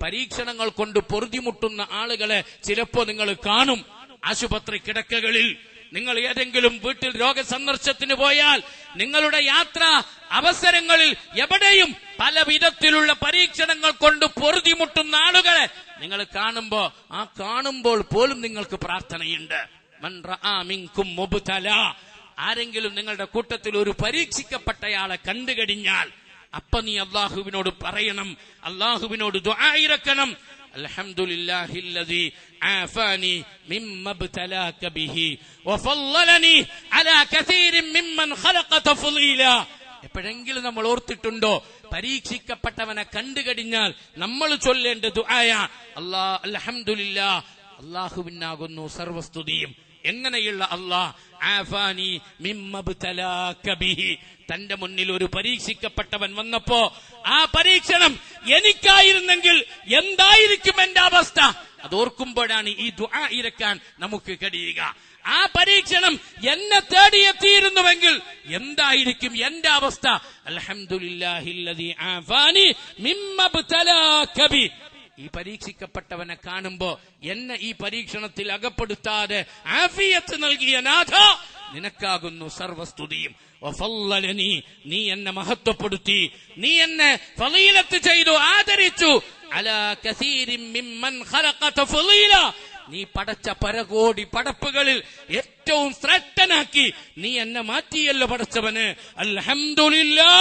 പരീക്ഷണങ്ങൾ കൊണ്ട് പൊറുതിമുട്ടുന്ന ആളുകളെ ചിലപ്പോ നിങ്ങൾ കാണും. ആശുപത്രി കിടക്കകളിൽ, നിങ്ങൾ ഏതെങ്കിലും വീട്ടിൽ രോഗസന്ദർശനത്തിന് പോയാൽ, നിങ്ങളുടെ യാത്രാ അവസരങ്ങളിൽ എവിടെയും പല വിധത്തിലുള്ള പരീക്ഷണങ്ങൾ കൊണ്ട് പൊറുതിമുട്ടുന്ന ആളുകളെ നിങ്ങൾ കാണുമ്പോൾ പോലും നിങ്ങൾക്ക് പ്രാർത്ഥനയുണ്ട്. മൻ റആ മിൻകും മുബ്തല, ആരെങ്കിലും നിങ്ങളുടെ കൂട്ടത്തിൽ ഒരു പരീക്ഷിക്കപ്പെട്ടയാളെ കണ്ടു കഴിഞ്ഞാൽ അപ്പൊ നീ അല്ലാഹുവിനോട് പറയണം, അല്ലാഹുവിനോട് ദുആ ഇറക്കണം. അൽഹംദുലില്ലാഹില്ലദീ ആഫാനി മിമ്മ ഇബ്തലാക ബിഹി വഫളലനി അലാ കസീരിൻ മിമ്മൻ ഖലഖ തഫ്ളീല. എപ്പോഴെങ്കിലും നമ്മൾ ഓർത്തിട്ടുണ്ടോ, പരീക്ഷിക്കപ്പെട്ടവനെ കണ്ടു കഴിഞ്ഞാൽ നമ്മൾ ചൊല്ലേണ്ട ദുആയ അൽഹംദുലില്ലാ, അല്ലാഹുവിനാകുന്നു സർവസ്തുതിയും. എങ്ങനെയുള്ള അല്ലാഹ്? ആഫാനി മിമ്മ ഇബ്തലാക ബിഹി, തന്റെ മുന്നിൽ ഒരു പരീക്ഷിക്കപ്പെട്ടവൻ വന്നപ്പോ ആ പരീക്ഷണം എനിക്കായിരുന്നെങ്കിൽ എന്തായിരിക്കും എന്റെ അവസ്ഥ? അതോർക്കുമ്പോഴാണ് ഈ ദുആ ഇറക്കാൻ നമുക്ക് കഴിയുക. ആ പരീക്ഷണം എന്നെ തേടിയെത്തിയിരുന്നുവെങ്കിൽ എന്തായിരിക്കും എന്റെ അവസ്ഥ? അൽഹംദുലില്ലാഹില്ലദീ ആഫാനി മിമ്മ ഇബ്തലാക ബി. ഈ പരീക്ഷിക്കപ്പെട്ടവനെ കാണുമ്പോ എന്നെ ഈ പരീക്ഷണത്തിൽ അകപ്പെടുത്താതെ ആഫിയത്ത് നൽകിയ നാഥ, നിനക്കാകുന്നു സർവസ്തുതിയും. വഫളലനി, നീ എന്നെ മഹത്വപ്പെടുത്തി, നീ എന്നെ ഫളീലത്ത് ചെയ്തു, ആദരിച്ചു. അലാ കസീരിൻ മിമ്മൻ ഖലഖ തഫ്ളീല, നീ പടച്ച പരകോടി പടപ്പുകളിൽ ഏറ്റവും ശ്രേഷ്ഠനാക്കി നീ എന്നെ മാറ്റിയല്ലോ പടച്ചവന്. അൽഹംദുലില്ലാ.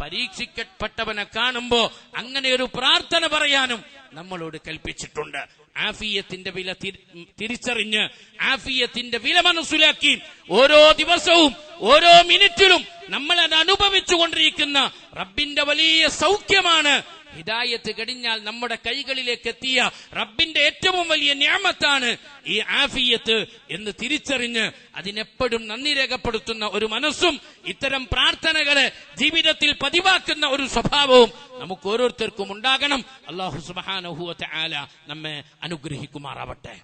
പരീക്ഷിക്കപ്പെട്ടവനെ കാണുമ്പോ അങ്ങനെ ഒരു പ്രാർത്ഥന പറയാനും നമ്മളോട് കൽപ്പിച്ചിട്ടുണ്ട്. ആഫിയത്തിന്റെ വില തിരിച്ചറിഞ്ഞ്, ആഫിയത്തിന്റെ വില മനസ്സിലാക്കി, ഓരോ ദിവസവും ഓരോ മിനിറ്റിലും നമ്മൾ അത് അനുഭവിച്ചുകൊണ്ടിരിക്കുന്ന റബ്ബിന്റെ വലിയ സൗഖ്യമാണ്. ഹിദായത്ത് കഴിഞ്ഞാൽ നമ്മുടെ കൈകളിലേക്ക് എത്തിയ റബ്ബിന്റെ ഏറ്റവും വലിയ നിഅമത്താണ് ഈ ആഫിയത്ത് എന്ന് തിരിച്ചറിഞ്ഞ് അതിനെപ്പോഴും നന്ദി രേഖപ്പെടുത്തുന്ന ഒരു മനസ്സും ഇത്തരം പ്രാർത്ഥനകളെ ജീവിതത്തിൽ പതിവാക്കുന്ന ഒരു സ്വഭാവവും നമുക്ക് ഓരോരുത്തർക്കും ഉണ്ടാകണം. അല്ലാഹു സുബ്ഹാനഹു വ തആല നമ്മെ അനുഗ്രഹിക്കുമാറാവട്ടെ.